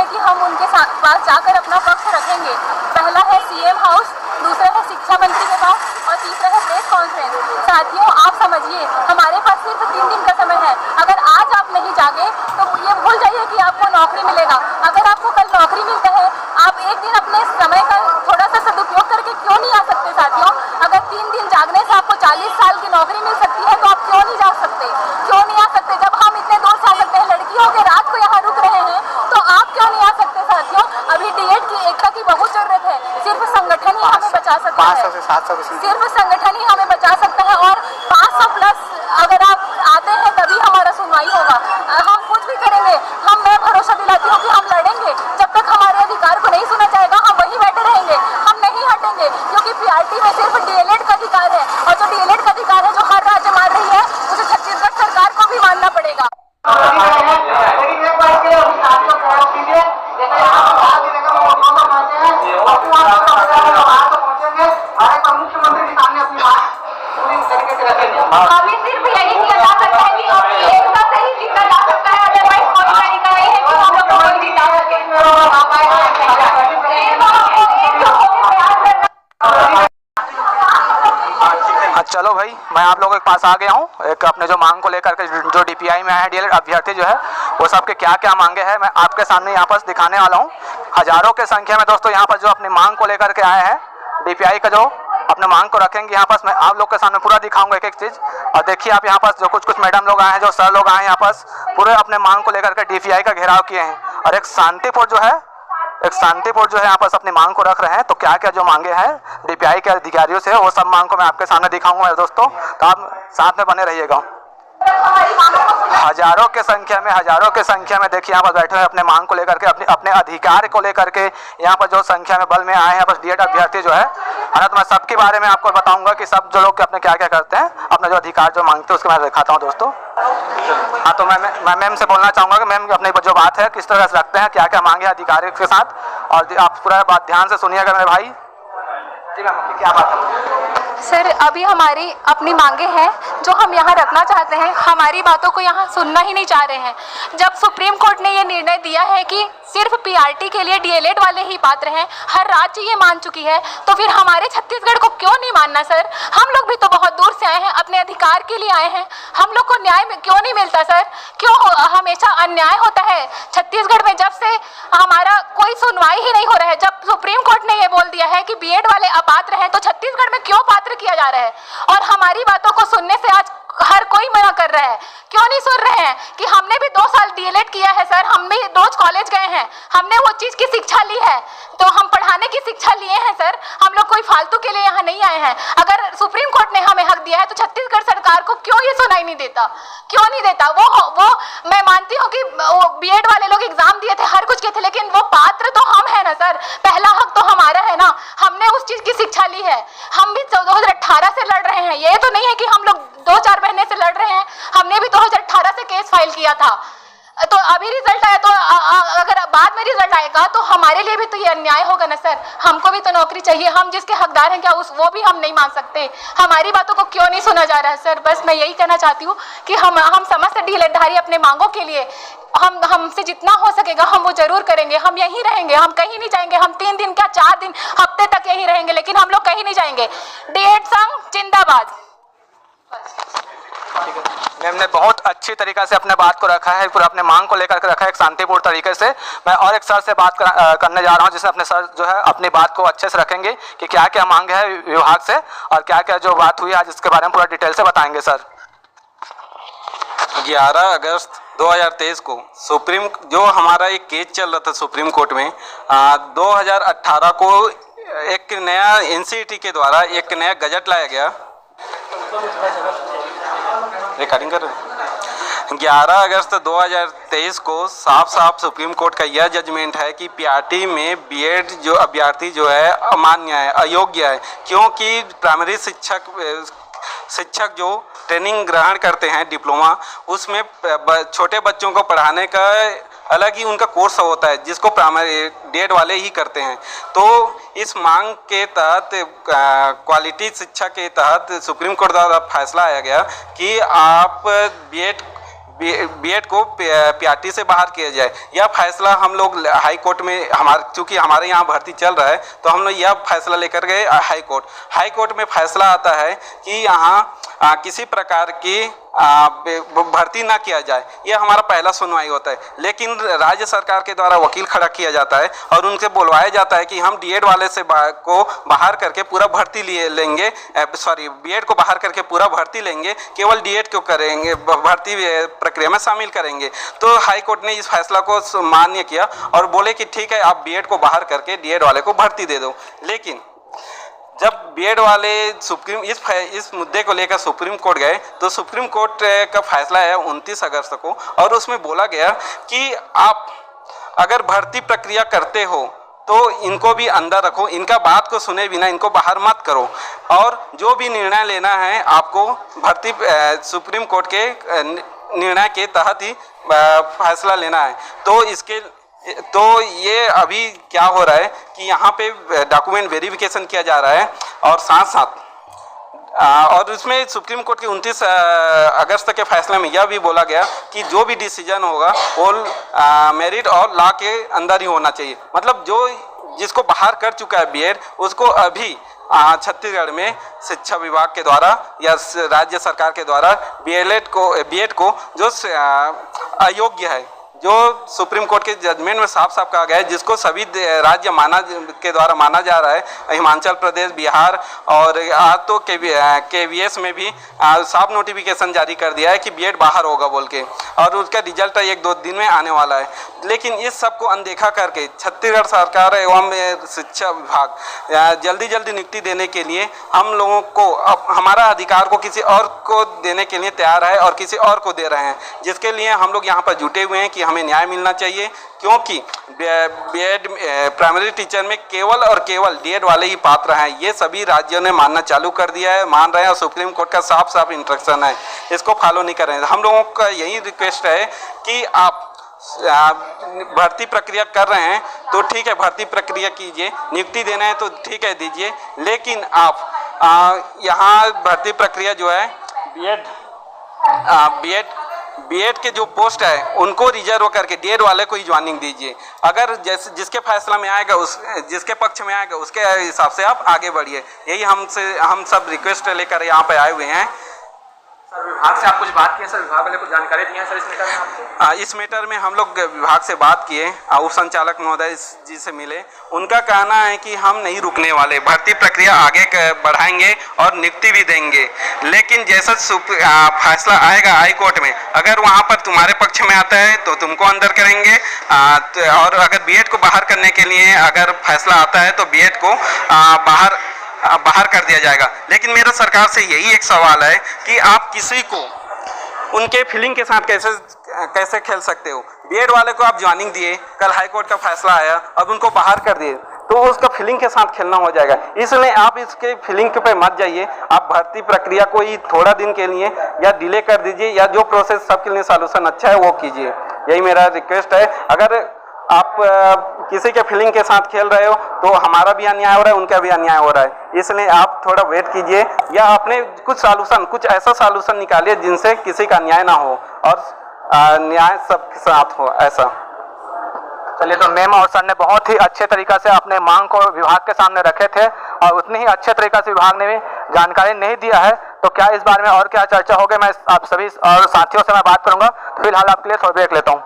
कि हम उनके पास जाकर अपना पक्ष रखेंगे। पहला है सीएम हाउस, दूसरा है शिक्षा मंत्री के पास और तीसरा है प्रेस कॉन्फ्रेंस। साथियों, आप समझिए हमारे पास सिर्फ 3 दिन का समय है। अगर आज आप नहीं जागे तो ये भूल जाइए कि आपको नौकरी मिलेगा। अगर आपको कल नौकरी मिलता है, आप एक दिन अपने समय का थोड़ा सा सदुपयोग करके क्यों नहीं आ सकते साथियों? अगर 3 दिन जागने से आपको 40 साल की नौकरी मिल सकती है तो आप क्यों नहीं जा सकते? क्यों नहीं आ सकते? जब हम इतने दूर से आ सकते हैं, लड़कियों के रात को यहाँ रुक रहे हैं, तो आप क्यों नहीं आ सकते साथियों? अभी डीएड की एकता की बहुत जरूरत है। सिर्फ संगठन ही हमें बचा सकता है, 500 से 700 सिर्फ संगठन ही हमें बचा सकता है। और 500 प्लस अगर आप आते हैं तभी हमारा सुनवाई होगा। हम कुछ भी करेंगे, मैं भरोसा दिलाती हूँ कि हम लड़ेंगे। जब तक हमारे अधिकार को नहीं सुना जाएगा हम वहीं बैठे रहेंगे, हम नहीं हटेंगे। क्योंकि पीआरटी में सिर्फ डीएलएड का अधिकार है, और जो डीएलएड का अधिकार है जो हर राज्य मान रही है, उसे छत्तीसगढ़ सरकार को भी मानना पड़ेगा। मुख्यमंत्री के सामने अपनी बात पूरी तरीके से रखेंगे। हमें सिर्फ यही किया जा सकता है कि एकता से ही जीता जा सकता है। अदरवाइज कोई तरीका नहीं है कि हम लोग को कोई जिता सके। चलो भाई, मैं आप लोगों के पास आ गया हूँ। एक अपने जो मांग को लेकर के जो डीपीआई में है डीएलएड अभ्यर्थी जो है, वो सब के क्या क्या मांगे हैं मैं आपके सामने यहाँ पर दिखाने वाला हूँ। हजारों के संख्या में दोस्तों यहाँ पर जो अपनी मांग को लेकर के आए हैं, डीपीआई का जो अपने मांग को रखेंगे यहाँ पर मैं आप लोग के सामने पूरा दिखाऊंगा एक एक चीज। और देखिए आप यहाँ पर जो कुछ मैडम लोग आए हैं, जो सर लोग आए हैं, यहाँ पर पूरे अपने मांग को लेकर के डीपीआई का घेराव किए हैं। और एक शांतिपुर जो है यहाँ पर अपनी मांग को रख रहे हैं। तो क्या क्या जो मांगे हैं डीपीआई के अधिकारियों से, वो सब मांग को मैं आपके सामने दिखाऊंगा मेरे दोस्तों। तो आप साथ में बने रहिएगा। हजारों के संख्या में देखिए यहाँ पर बैठे हुए अपने मांग को लेकर के, अपने अधिकार को लेकर के यहाँ पर जो संख्या में बल में आए हैं बस डीएड अभ्यर्थी जो है ना। तो मैं सबके बारे में आपको बताऊंगा कि सब जो लोग अपने क्या क्या करते हैं, अपना जो अधिकार जो मांगते हैं उसके मैं दिखाता हूँ दोस्तों। हाँ, तो मैं मैम से बोलना चाहूंगा कि मैम अपनी जो बात है किस तरह से रखते हैं, क्या क्या मांगे अधिकारियों के साथ। और आप पूरा बात ध्यान से सुनिएगा मेरे भाई। जी मैम, आपकी क्या बात है? सर, अभी हमारी अपनी मांगे हैं जो हम यहाँ रखना चाहते हैं। हमारी बातों को यहाँ सुनना ही नहीं चाह रहे हैं। जब सुप्रीम कोर्ट ने ये निर्णय दिया है कि सिर्फ पीआरटी के लिए डीएलएड वाले ही पात्र हैं, हर राज्य ये मान चुकी है, तो फिर हमारे छत्तीसगढ़ को क्यों नहीं मानना सर? हम लोग भी तो बहुत दूर से आए हैं, अपने अधिकार के लिए आए हैं। हम लोग को न्याय में क्यों नहीं मिलता सर? क्यों हमेशा अन्याय होता है छत्तीसगढ़ में? जब से हमारा कोई सुनवाई ही नहीं हो रहा है, जब सुप्रीम कोर्ट ने ये बोल दिया है कि बीएड वाले अपात्र हैं, तो छत्तीसगढ़ में क्यों पात्र किया जा रहा है? और हमारी बातों को सुनने से आज हर कोई मना कर रहा है। क्यों नहीं सुन रहे हैं कि हमने भी 2 साल डीएलएड किया है सर, हम भी रोज कॉलेज गए हैं, हमने वो चीज की शिक्षा ली है, तो हम पढ़ाने की शिक्षा लिए हैं सर। हम लोग कोई फालतू के लिए यहाँ नहीं आए हैं। अगर सुप्रीम कोर्ट ने हमें हक दिया है तो छत्तीसगढ़ सरकार को क्यों ये सुनाई नहीं देता? क्यों नहीं देता? वो मैं मानती हूँ कि बीएड वाले लोग एग्जाम दिए थे, हर कुछ किए थे, लेकिन वो पात्र तो हम है ना सर। पहला हक तो हमारा है ना, हमने उस चीज की शिक्षा ली है। हम भी 2018 से लड़ रहे हैं, ये तो नहीं है कि हम लोग 2-4 महीने से लड़ रहे हैं। हमने भी 2018 से केस फाइल किया था, तो अभी रिजल्ट आया, तो अगर बाद में रिजल्ट आएगा तो हमारे लिए भी तो ये अन्याय होगा ना सर। हमको भी तो नौकरी चाहिए, हम जिसके हकदार हैं क्या वो भी हम नहीं मान सकते? हमारी बातों को क्यों नहीं सुना जा रहा है सर? बस मैं यही कहना चाहती हूँ कि हम समस्त डीएलएडधारी अपने मांगों के लिए हमसे जितना हो सकेगा हम वो जरूर करेंगे। हम यहीं रहेंगे, हम कहीं नहीं जाएंगे। हम 3 दिन क्या 4 दिन हफ्ते तक यहीं रहेंगे, लेकिन हम लोग कहीं नहीं जाएंगे। डीएड संघ जिंदाबाद। मैम ने बहुत अच्छी तरीके से अपने बात को रखा है, पूरा अपने मांग को लेकर के रखा है एक शांतिपूर्ण तरीके से। मैं और एक सर से बात करने जा रहा हूं, जिसमें अपने सर जो है अपनी बात को अच्छे से रखेंगे कि क्या क्या मांग है विभाग से और क्या क्या जो बात हुई आज इसके बारे में पूरा डिटेल से बताएंगे सर। 11 अगस्त 2023 को जो हमारा एक केस चल रहा था सुप्रीम कोर्ट में, 2018 को एक नया एनसीईटी के द्वारा एक नया गजट लाया गया। रिकॉर्डिंग कर रहे हैं। 11 अगस्त 2023 को साफ सुप्रीम कोर्ट का यह जजमेंट है कि पीआरटी में बीएड जो अभ्यर्थी जो है अमान्य है, अयोग्य है, क्योंकि प्राइमरी शिक्षक जो ट्रेनिंग ग्रहण करते हैं डिप्लोमा, उसमें छोटे बच्चों को पढ़ाने का अलग ही उनका कोर्स होता है, जिसको प्राइमरी डीएड वाले ही करते हैं। तो इस मांग के तहत क्वालिटी शिक्षा के तहत सुप्रीम कोर्ट द्वारा फैसला आया गया कि आप बीएड को पीआरटी से बाहर किया जाए। यह फैसला हम लोग हाई कोर्ट में चूँकि हमारे यहाँ भर्ती चल रहा है तो हम लोग यह फैसला लेकर गए हाई कोर्ट में फैसला आता है कि यहाँ किसी प्रकार की भर्ती ना किया जाए। यह हमारा पहला सुनवाई होता है, लेकिन राज्य सरकार के द्वारा वकील खड़ा किया जाता है और उनसे बुलवाया जाता है कि हम डीएड वाले से को बाहर करके पूरा भर्ती लेंगे, बीएड को बाहर करके पूरा भर्ती लेंगे, केवल डीएड को करेंगे, भर्ती प्रक्रिया में शामिल करेंगे। तो हाई कोर्ट ने इस फैसला को मान्य किया और बोले कि ठीक है, आप बीएड को बाहर करके डीएड वाले को भर्ती दे दो। लेकिन जब बीएड वाले इस मुद्दे को लेकर सुप्रीम कोर्ट गए तो सुप्रीम कोर्ट का फैसला है 29 अगस्त को, और उसमें बोला गया कि आप अगर भर्ती प्रक्रिया करते हो तो इनको भी अंदर रखो, इनका बात को सुने बिना इनको बाहर मत करो, और जो भी निर्णय लेना है आपको भर्ती सुप्रीम कोर्ट के निर्णय के तहत ही फैसला लेना है। तो ये अभी क्या हो रहा है कि यहाँ पे डॉक्यूमेंट वेरिफिकेशन किया जा रहा है और साथ और उसमें सुप्रीम कोर्ट के 29 अगस्त के फैसले में यह भी बोला गया कि जो भी डिसीजन होगा वो मेरिट और लॉ के अंदर ही होना चाहिए। मतलब जिसको बाहर कर चुका है बीएड उसको अभी छत्तीसगढ़ में शिक्षा विभाग के द्वारा या राज्य सरकार के द्वारा बीएड को जो अयोग्य है, जो सुप्रीम कोर्ट के जजमेंट में साफ साफ कहा गया है, जिसको सभी राज्य के द्वारा माना जा रहा है, हिमाचल प्रदेश, बिहार और आज तो केवीएस में भी साफ नोटिफिकेशन जारी कर दिया है कि बीएड बाहर होगा बोल के, और उसका रिजल्ट 1-2 दिन में आने वाला है। लेकिन इस सब को अनदेखा करके छत्तीसगढ़ सरकार एवं शिक्षा विभाग जल्दी नियुक्ति देने के लिए हम लोगों को हमारा अधिकार को किसी और को देने के लिए तैयार है और किसी और को दे रहे हैं, जिसके लिए हम लोग यहाँ पर जुटे हुए हैं कि हमें न्याय मिलना चाहिए। क्योंकि बीएड प्राइमरी टीचर में केवल और केवल डीएड वाले ही पात्र हैं, ये सभी राज्यों ने मानना चालू कर दिया है, मान रहे हैं, और सुप्रीम कोर्ट का साफ इंस्ट्रक्शन है, इसको फॉलो नहीं कर रहे हैं। हम लोगों का यही रिक्वेस्ट है कि आप भर्ती प्रक्रिया कर रहे हैं तो ठीक है, भर्ती प्रक्रिया कीजिए, नियुक्ति देना है तो ठीक है दीजिए, लेकिन आप यहाँ भर्ती प्रक्रिया जो है बीएड के जो पोस्ट है उनको रिजर्व करके डीएड वाले को ही ज्वाइनिंग दीजिए। अगर जैसे जिसके फैसला में आएगा जिसके पक्ष में आएगा उसके हिसाब से आप आगे बढ़िए। यही हम सब रिक्वेस्ट लेकर यहाँ पे आए हुए हैं। सर, विभाग से आप कुछ बात किए? सर, विभाग वाले कुछ जानकारी दी है सर इस मैटर में आपसे? इस मैटर में हम लोग विभाग से बात किए, उप संचालक महोदय जी से मिले, उनका कहना है कि हम नहीं रुकने वाले, भर्ती प्रक्रिया आगे बढ़ाएंगे और नियुक्ति भी देंगे। लेकिन जैसा फैसला आएगा हाई कोर्ट में, अगर वहाँ पर तुम्हारे पक्ष में आता है तो तुमको अंदर करेंगे, और अगर बीएड को बाहर करने के लिए अगर फैसला आता है तो बीएड को बाहर कर दिया जाएगा। लेकिन मेरा सरकार से यही एक सवाल है कि आप किसी को उनके फीलिंग के साथ कैसे खेल सकते हो? बीएड वाले को आप ज्वाइनिंग दिए, कल हाई कोर्ट का फैसला आया, अब उनको बाहर कर दिए, तो उसका फीलिंग के साथ खेलना हो जाएगा। इसलिए आप इसके फीलिंग पे मत जाइए, आप भर्ती प्रक्रिया को ही थोड़ा दिन के लिए या डिले कर दीजिए, या जो प्रोसेस सबके लिए सॉल्यूशन अच्छा है वो कीजिए। यही मेरा रिक्वेस्ट है। अगर आप किसी के फीलिंग के साथ खेल रहे हो तो हमारा भी अन्याय हो रहा है, उनका भी अन्याय हो रहा है। इसलिए आप थोड़ा वेट कीजिए, या अपने कुछ ऐसा सॉल्यूशन निकालिए जिनसे किसी का अन्याय ना हो और न्याय सबके साथ हो। ऐसा चलिए, तो मैम और सर ने बहुत ही अच्छे तरीक़ा से अपने मांग को विभाग के सामने रखे थे और उतनी ही अच्छे तरीक़ा से विभाग ने भी जानकारी नहीं दिया है। तो क्या इस बारे में और क्या चर्चा होगी, मैं आप सभी और साथियों से मैं बात करूंगा। तो फिलहाल आपके लिए थोड़ी ब्रेक लेता हूँ।